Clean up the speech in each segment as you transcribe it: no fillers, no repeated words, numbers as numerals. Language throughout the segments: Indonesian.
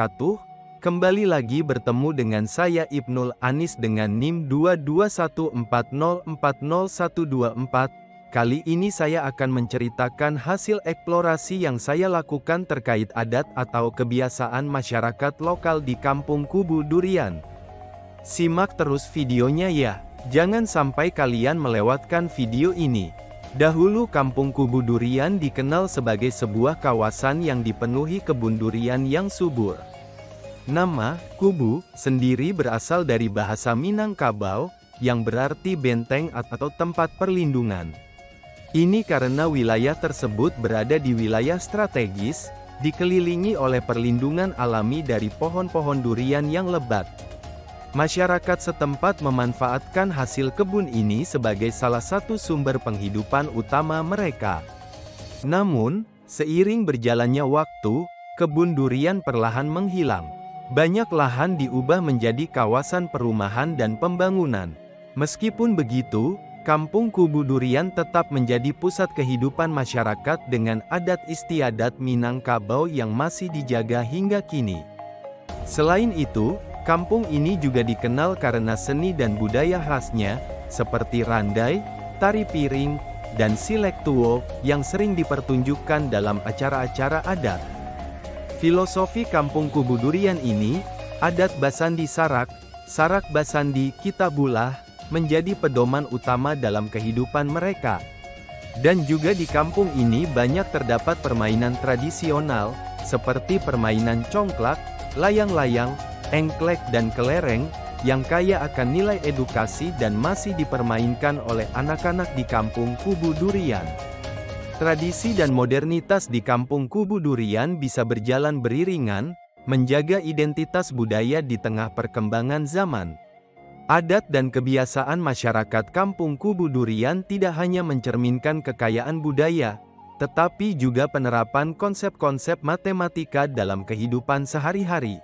wabarakatuh. Kembali lagi bertemu dengan saya Ibnul Anis dengan NIM 22140401224. Kali ini saya akan menceritakan hasil eksplorasi yang saya lakukan terkait adat atau kebiasaan masyarakat lokal di Kampung Kubu Durian. Simak terus videonya ya, jangan sampai kalian melewatkan video ini. Dahulu Kampung Kubu Durian dikenal sebagai sebuah kawasan yang dipenuhi kebun durian yang subur. Nama Kubu sendiri berasal dari bahasa Minangkabau, yang berarti benteng atau tempat perlindungan. Ini karena wilayah tersebut berada di wilayah strategis, dikelilingi oleh perlindungan alami dari pohon-pohon durian yang lebat. Masyarakat setempat memanfaatkan hasil kebun ini sebagai salah satu sumber penghidupan utama mereka. Namun, seiring berjalannya waktu, kebun durian perlahan menghilang. Banyak lahan diubah menjadi kawasan perumahan dan pembangunan. Meskipun begitu, Kampung Kubu Durian tetap menjadi pusat kehidupan masyarakat dengan adat istiadat Minangkabau yang masih dijaga hingga kini. Selain itu, kampung ini juga dikenal karena seni dan budaya khasnya, seperti randai, tari piring, dan silek tuwo, yang sering dipertunjukkan dalam acara-acara adat. Filosofi Kampung Kubu Durian ini, adat Basandi Sarak, Sarak Basandi Kitabulah, menjadi pedoman utama dalam kehidupan mereka. Dan juga di kampung ini banyak terdapat permainan tradisional, seperti permainan congklak, layang-layang, engklek dan kelereng, yang kaya akan nilai edukasi dan masih dipermainkan oleh anak-anak di Kampung Kubu Durian. Tradisi dan modernitas di Kampung Kubu Durian bisa berjalan beriringan, menjaga identitas budaya di tengah perkembangan zaman. Adat dan kebiasaan masyarakat Kampung Kubu Durian tidak hanya mencerminkan kekayaan budaya, tetapi juga penerapan konsep-konsep matematika dalam kehidupan sehari-hari.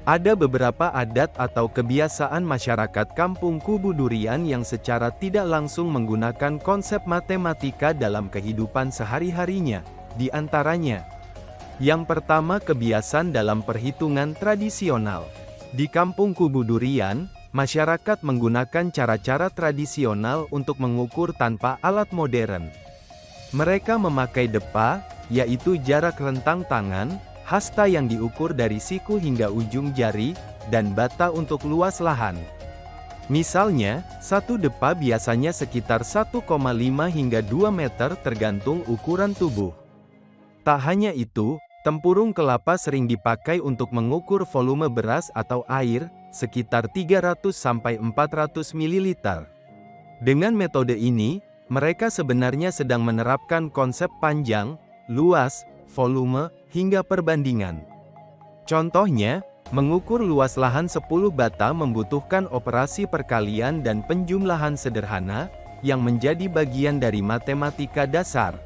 Ada beberapa adat atau kebiasaan masyarakat Kampung Kubu Durian yang secara tidak langsung menggunakan konsep matematika dalam kehidupan sehari-harinya. Di antaranya, yang pertama kebiasaan dalam perhitungan tradisional. Di Kampung Kubu Durian, masyarakat menggunakan cara-cara tradisional untuk mengukur tanpa alat modern. Mereka memakai depa, yaitu jarak rentang tangan, hasta yang diukur dari siku hingga ujung jari, dan bata untuk luas lahan. Misalnya, satu depa biasanya sekitar 1,5 hingga 2 meter tergantung ukuran tubuh. Tak hanya itu, tempurung kelapa sering dipakai untuk mengukur volume beras atau air, sekitar 300-400 ml. Dengan metode ini, mereka sebenarnya sedang menerapkan konsep panjang, luas, volume, hingga perbandingan. Contohnya, mengukur luas lahan 10 bata membutuhkan operasi perkalian dan penjumlahan sederhana, yang menjadi bagian dari matematika dasar.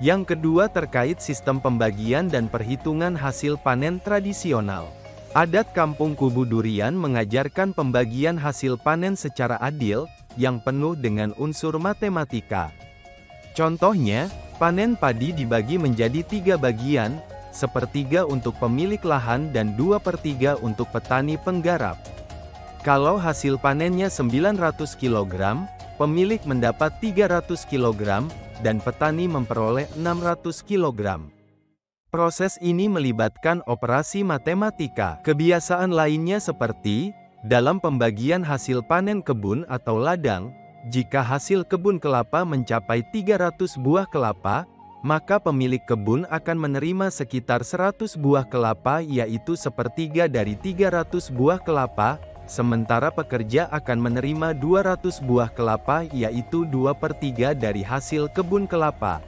Yang kedua terkait sistem pembagian dan perhitungan hasil panen tradisional. Adat Kampung Kubu Durian mengajarkan pembagian hasil panen secara adil, yang penuh dengan unsur matematika. Contohnya, panen padi dibagi menjadi 3 bagian, sepertiga untuk pemilik lahan dan 2/3 untuk petani penggarap. Kalau hasil panennya 900 kg, pemilik mendapat 300 kg, dan petani memperoleh 600 kg. Proses ini melibatkan operasi matematika. Kebiasaan lainnya seperti, dalam pembagian hasil panen kebun atau ladang, jika hasil kebun kelapa mencapai 300 buah kelapa, maka pemilik kebun akan menerima sekitar 100 buah kelapa, yaitu sepertiga dari 300 buah kelapa, sementara pekerja akan menerima 200 buah kelapa, yaitu 2/3 dari hasil kebun kelapa.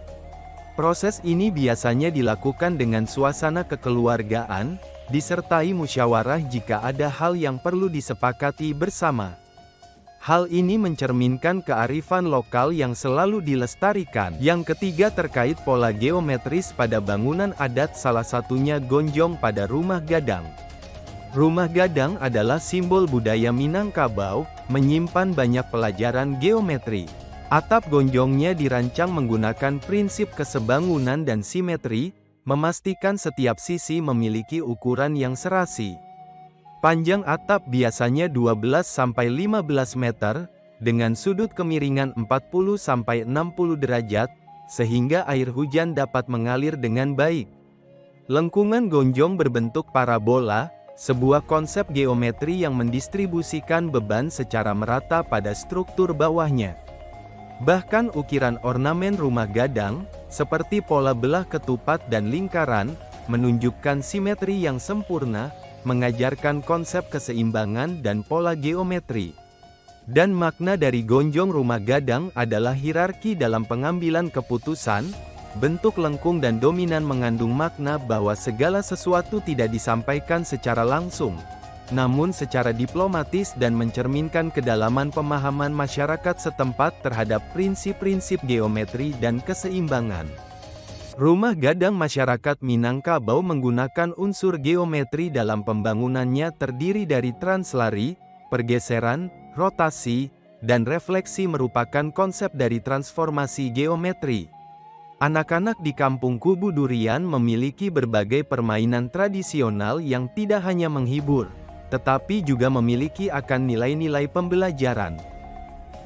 Proses ini biasanya dilakukan dengan suasana kekeluargaan, disertai musyawarah jika ada hal yang perlu disepakati bersama. Hal ini mencerminkan kearifan lokal yang selalu dilestarikan. Yang ketiga terkait pola geometris pada bangunan adat, salah satunya gonjong pada rumah gadang. Rumah gadang adalah simbol budaya Minangkabau, menyimpan banyak pelajaran geometri. Atap gonjongnya dirancang menggunakan prinsip kesebangunan dan simetri, memastikan setiap sisi memiliki ukuran yang serasi. Panjang atap biasanya 12-15 meter, dengan sudut kemiringan 40-60 derajat, sehingga air hujan dapat mengalir dengan baik. Lengkungan gonjong berbentuk parabola, sebuah konsep geometri yang mendistribusikan beban secara merata pada struktur bawahnya. Bahkan ukiran ornamen rumah gadang, seperti pola belah ketupat dan lingkaran, menunjukkan simetri yang sempurna, mengajarkan konsep keseimbangan dan pola geometri. Dan makna dari gonjong rumah gadang adalah hierarki dalam pengambilan keputusan. Bentuk lengkung dan dominan mengandung makna bahwa segala sesuatu tidak disampaikan secara langsung, namun secara diplomatis dan mencerminkan kedalaman pemahaman masyarakat setempat terhadap prinsip-prinsip geometri dan keseimbangan. Rumah gadang masyarakat Minangkabau menggunakan unsur geometri dalam pembangunannya terdiri dari translari, pergeseran, rotasi, dan refleksi merupakan konsep dari transformasi geometri. Anak-anak di Kampung Kubu Durian memiliki berbagai permainan tradisional yang tidak hanya menghibur, tetapi juga memiliki akan nilai-nilai pembelajaran.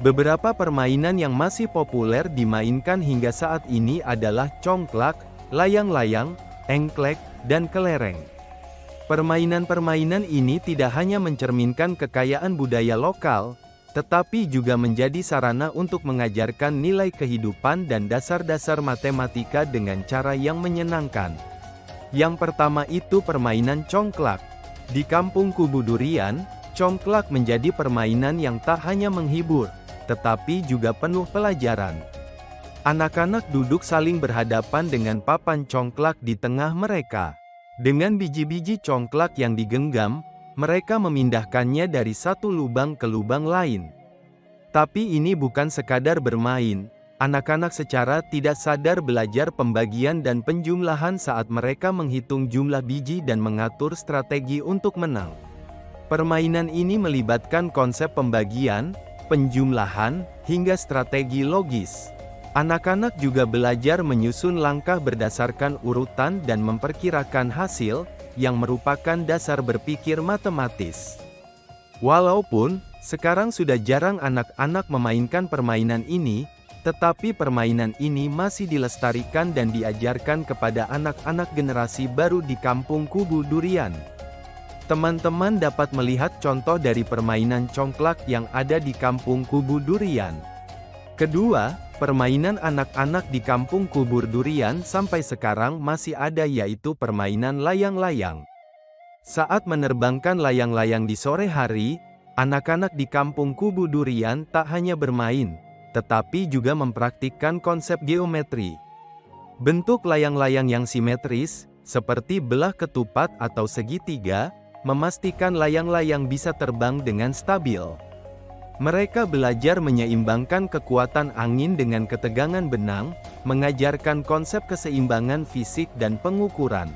Beberapa permainan yang masih populer dimainkan hingga saat ini adalah congklak, layang-layang, engklek, dan kelereng. Permainan-permainan ini tidak hanya mencerminkan kekayaan budaya lokal, tetapi juga menjadi sarana untuk mengajarkan nilai kehidupan dan dasar-dasar matematika dengan cara yang menyenangkan. Yang pertama itu permainan congklak. Di Kampung Kubu Durian, congklak menjadi permainan yang tak hanya menghibur, tetapi juga penuh pelajaran. Anak-anak duduk saling berhadapan dengan papan congklak di tengah mereka. Dengan biji-biji congklak yang digenggam, mereka memindahkannya dari satu lubang ke lubang lain. Tapi ini bukan sekadar bermain, anak-anak secara tidak sadar belajar pembagian dan penjumlahan saat mereka menghitung jumlah biji dan mengatur strategi untuk menang. Permainan ini melibatkan konsep pembagian, penjumlahan, hingga strategi logis. Anak-anak juga belajar menyusun langkah berdasarkan urutan dan memperkirakan hasil, yang merupakan dasar berpikir matematis. Walaupun sekarang sudah jarang anak-anak memainkan permainan ini, tetapi permainan ini masih dilestarikan dan diajarkan kepada anak-anak generasi baru di Kampung Kubu Durian. Teman-teman dapat melihat contoh dari permainan congklak yang ada di Kampung Kubu Durian. Kedua, permainan anak-anak di Kampung Kubu Durian sampai sekarang masih ada, yaitu permainan layang-layang. Saat menerbangkan layang-layang di sore hari, anak-anak di Kampung Kubu Durian tak hanya bermain, tetapi juga mempraktikkan konsep geometri. Bentuk layang-layang yang simetris, seperti belah ketupat atau segitiga, memastikan layang-layang bisa terbang dengan stabil. Mereka belajar menyeimbangkan kekuatan angin dengan ketegangan benang, mengajarkan konsep keseimbangan fisik dan pengukuran.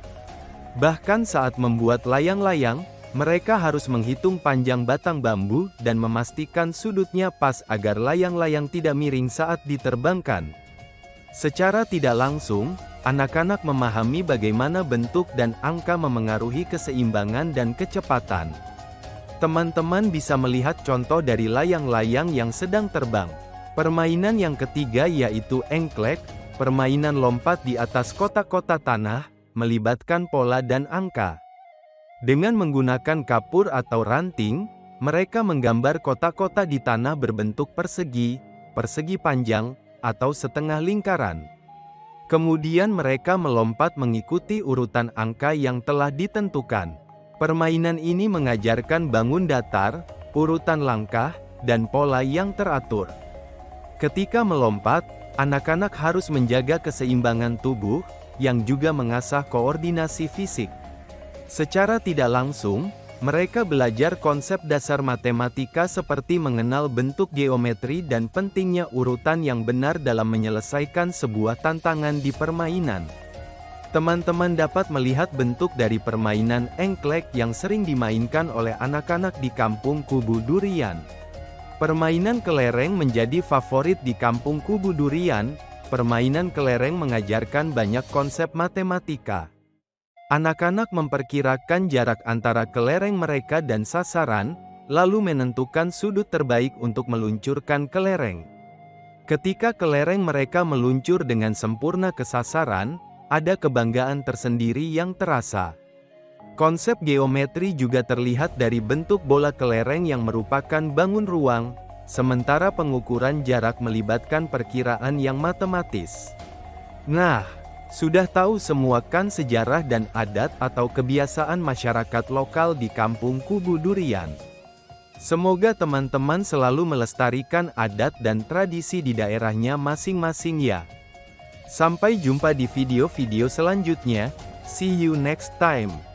Bahkan saat membuat layang-layang, mereka harus menghitung panjang batang bambu dan memastikan sudutnya pas agar layang-layang tidak miring saat diterbangkan. Secara tidak langsung, anak-anak memahami bagaimana bentuk dan angka memengaruhi keseimbangan dan kecepatan. Teman-teman bisa melihat contoh dari layang-layang yang sedang terbang. Permainan yang ketiga yaitu engklek, permainan lompat di atas kotak-kotak tanah, melibatkan pola dan angka. Dengan menggunakan kapur atau ranting, mereka menggambar kotak-kotak di tanah berbentuk persegi, persegi panjang, atau setengah lingkaran. Kemudian mereka melompat mengikuti urutan angka yang telah ditentukan. Permainan ini mengajarkan bangun datar, urutan langkah, dan pola yang teratur. Ketika melompat, anak-anak harus menjaga keseimbangan tubuh, yang juga mengasah koordinasi fisik. Secara tidak langsung, mereka belajar konsep dasar matematika seperti mengenal bentuk geometri dan pentingnya urutan yang benar dalam menyelesaikan sebuah tantangan di permainan. Teman-teman dapat melihat bentuk dari permainan engklek yang sering dimainkan oleh anak-anak di Kampung Kubu Durian. Permainan kelereng menjadi favorit di Kampung Kubu Durian, permainan kelereng mengajarkan banyak konsep matematika. Anak-anak memperkirakan jarak antara kelereng mereka dan sasaran, lalu menentukan sudut terbaik untuk meluncurkan kelereng. Ketika kelereng mereka meluncur dengan sempurna ke sasaran, ada kebanggaan tersendiri yang terasa. Konsep geometri juga terlihat dari bentuk bola kelereng yang merupakan bangun ruang, sementara pengukuran jarak melibatkan perkiraan yang matematis. Nah, sudah tahu semua kan sejarah dan adat atau kebiasaan masyarakat lokal di Kampung Kubu Durian? Semoga teman-teman selalu melestarikan adat dan tradisi di daerahnya masing-masing ya. Sampai jumpa di video-video selanjutnya. See you next time.